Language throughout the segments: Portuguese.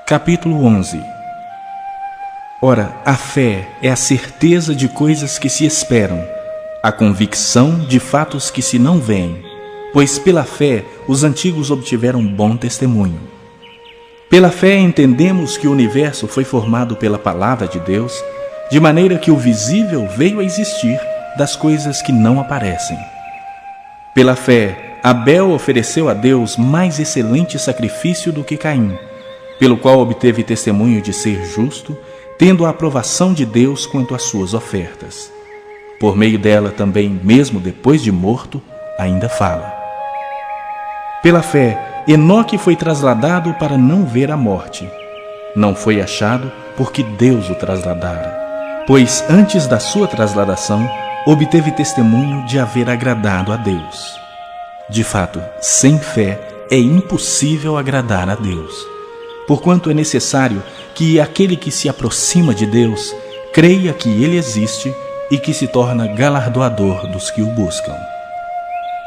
Capítulo 11. Ora, a fé é a certeza de coisas que se esperam, a convicção de fatos que se não veem, pois pela fé os antigos obtiveram bom testemunho. Pela fé entendemos que o universo foi formado pela palavra de Deus, de maneira que o visível veio a existir das coisas que não aparecem. Pela fé, Abel ofereceu a Deus mais excelente sacrifício do que Caim, pelo qual obteve testemunho de ser justo, tendo a aprovação de Deus quanto às suas ofertas. Por meio dela também, mesmo depois de morto, ainda fala. Pela fé, Enoque foi trasladado para não ver a morte. Não foi achado porque Deus o trasladara, pois antes da sua trasladação, obteve testemunho de haver agradado a Deus. De fato, sem fé é impossível agradar a Deus, porquanto é necessário que aquele que se aproxima de Deus creia que Ele existe e que se torna galardoador dos que o buscam.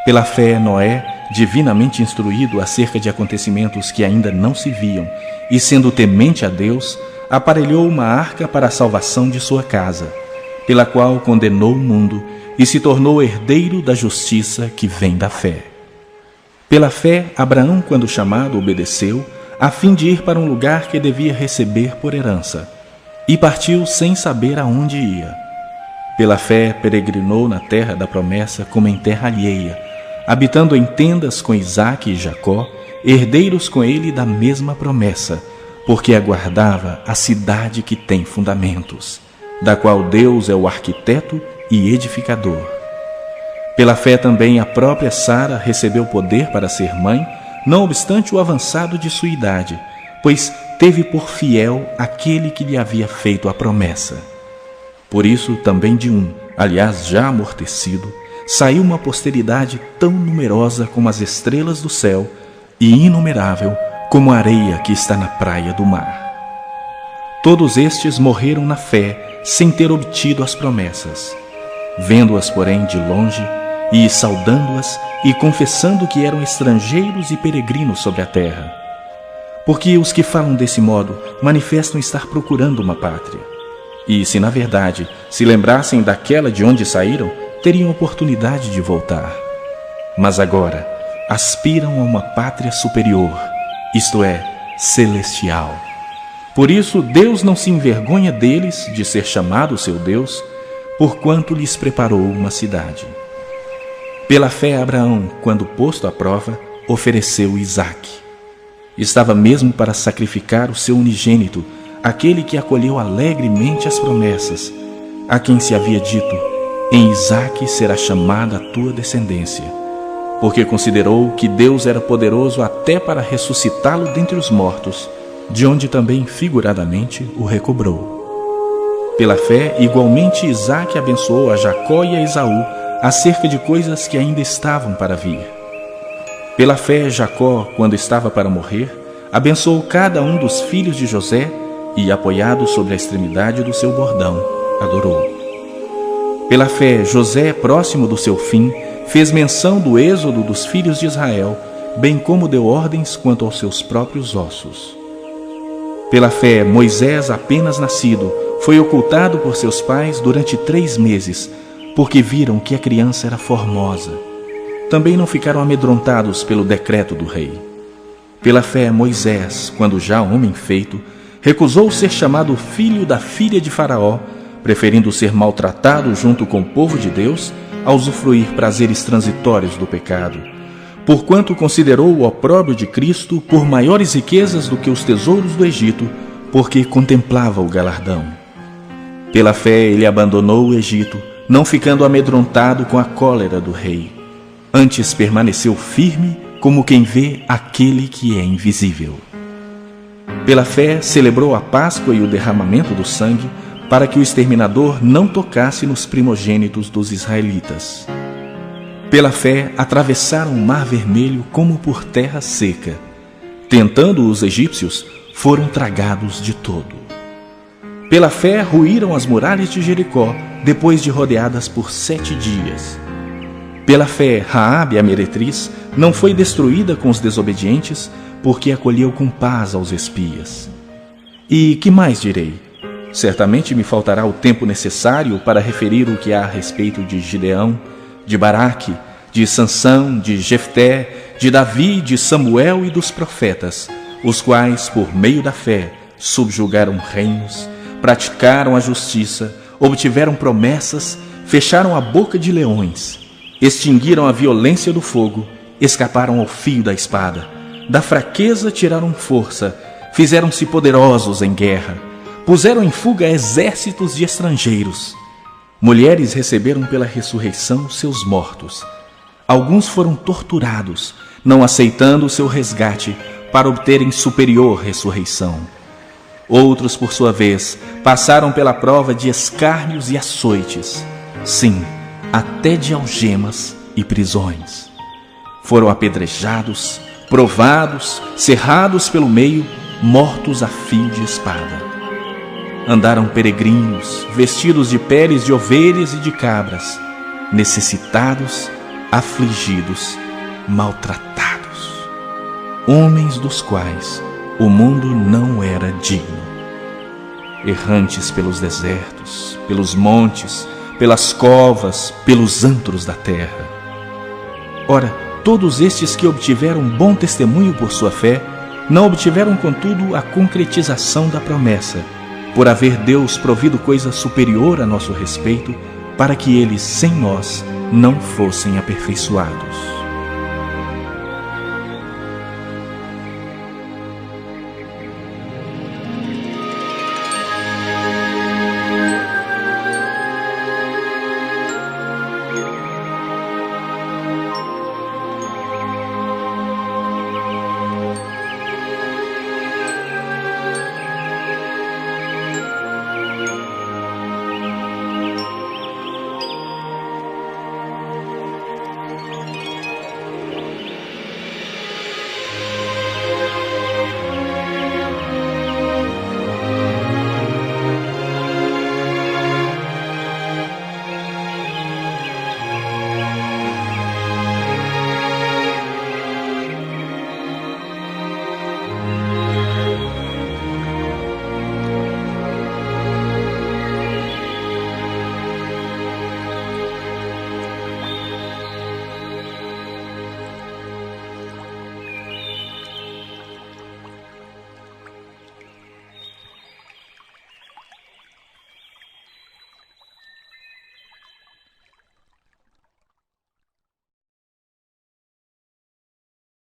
Pela fé, Noé, divinamente instruído acerca de acontecimentos que ainda não se viam, e sendo temente a Deus, aparelhou uma arca para a salvação de sua casa, pela qual condenou o mundo e se tornou herdeiro da justiça que vem da fé. Pela fé, Abraão, quando chamado, obedeceu, a fim de ir para um lugar que devia receber por herança, e partiu sem saber aonde ia. Pela fé, peregrinou na terra da promessa como em terra alheia, habitando em tendas com Isaque e Jacó, herdeiros com ele da mesma promessa, porque aguardava a cidade que tem fundamentos, da qual Deus é o arquiteto e edificador. Pela fé também a própria Sara recebeu poder para ser mãe, não obstante o avançado de sua idade, pois teve por fiel aquele que lhe havia feito a promessa. Por isso também de um, aliás já amortecido, saiu uma posteridade tão numerosa como as estrelas do céu e inumerável como a areia que está na praia do mar. Todos estes morreram na fé, sem ter obtido as promessas. Vendo-as, porém, de longe, e saudando-as, e confessando que eram estrangeiros e peregrinos sobre a terra. Porque os que falam desse modo manifestam estar procurando uma pátria. E se na verdade se lembrassem daquela de onde saíram, teriam oportunidade de voltar. Mas agora aspiram a uma pátria superior, isto é, celestial. Por isso Deus não se envergonha deles de ser chamado seu Deus, porquanto lhes preparou uma cidade. Pela fé, Abraão, quando posto à prova, ofereceu Isaque. Estava mesmo para sacrificar o seu unigênito, aquele que acolheu alegremente as promessas, a quem se havia dito: em Isaque será chamada a tua descendência, porque considerou que Deus era poderoso até para ressuscitá-lo dentre os mortos, de onde também figuradamente o recobrou. Pela fé, igualmente Isaque abençoou a Jacó e a Esaú acerca de coisas que ainda estavam para vir. Pela fé, Jacó, quando estava para morrer, abençoou cada um dos filhos de José e, apoiado sobre a extremidade do seu bordão, adorou. Pela fé, José, próximo do seu fim, fez menção do êxodo dos filhos de Israel, bem como deu ordens quanto aos seus próprios ossos. Pela fé, Moisés, apenas nascido, foi ocultado por seus pais durante 3 meses, porque viram que a criança era formosa. Também não ficaram amedrontados pelo decreto do rei. Pela fé, Moisés, quando já homem feito, recusou ser chamado filho da filha de Faraó, preferindo ser maltratado junto com o povo de Deus, a usufruir prazeres transitórios do pecado, porquanto considerou o opróbrio de Cristo por maiores riquezas do que os tesouros do Egito, porque contemplava o galardão. Pela fé ele abandonou o Egito, não ficando amedrontado com a cólera do rei. Antes permaneceu firme, como quem vê aquele que é invisível. Pela fé celebrou a Páscoa e o derramamento do sangue, para que o exterminador não tocasse nos primogênitos dos israelitas. Pela fé atravessaram o mar vermelho como por terra seca. Tentando os egípcios, foram tragados de todo. Pela fé ruíram as muralhas de Jericó, depois de rodeadas por 7 dias. Pela fé, Raabe, a meretriz, não foi destruída com os desobedientes, porque acolheu com paz aos espias. E que mais direi? Certamente me faltará o tempo necessário para referir o que há a respeito de Gideão, de Baraque, de Sansão, de Jefté, de Davi, de Samuel e dos profetas, os quais, por meio da fé, subjugaram reinos, praticaram a justiça, obtiveram promessas, fecharam a boca de leões, extinguiram a violência do fogo, escaparam ao fio da espada, da fraqueza tiraram força, fizeram-se poderosos em guerra, puseram em fuga exércitos de estrangeiros. Mulheres receberam pela ressurreição seus mortos. Alguns foram torturados, não aceitando o seu resgate, para obterem superior ressurreição. Outros, por sua vez, passaram pela prova de escárnios e açoites, sim, até de algemas e prisões. Foram apedrejados, provados, cerrados pelo meio, mortos a fio de espada. Andaram peregrinos, vestidos de peles de ovelhas e de cabras, necessitados, afligidos, maltratados, homens dos quais o mundo não era digno. Errantes pelos desertos, pelos montes, pelas covas, pelos antros da terra. Ora, todos estes que obtiveram bom testemunho por sua fé, não obtiveram, contudo, a concretização da promessa, por haver Deus provido coisa superior a nosso respeito, para que eles, sem nós, não fossem aperfeiçoados.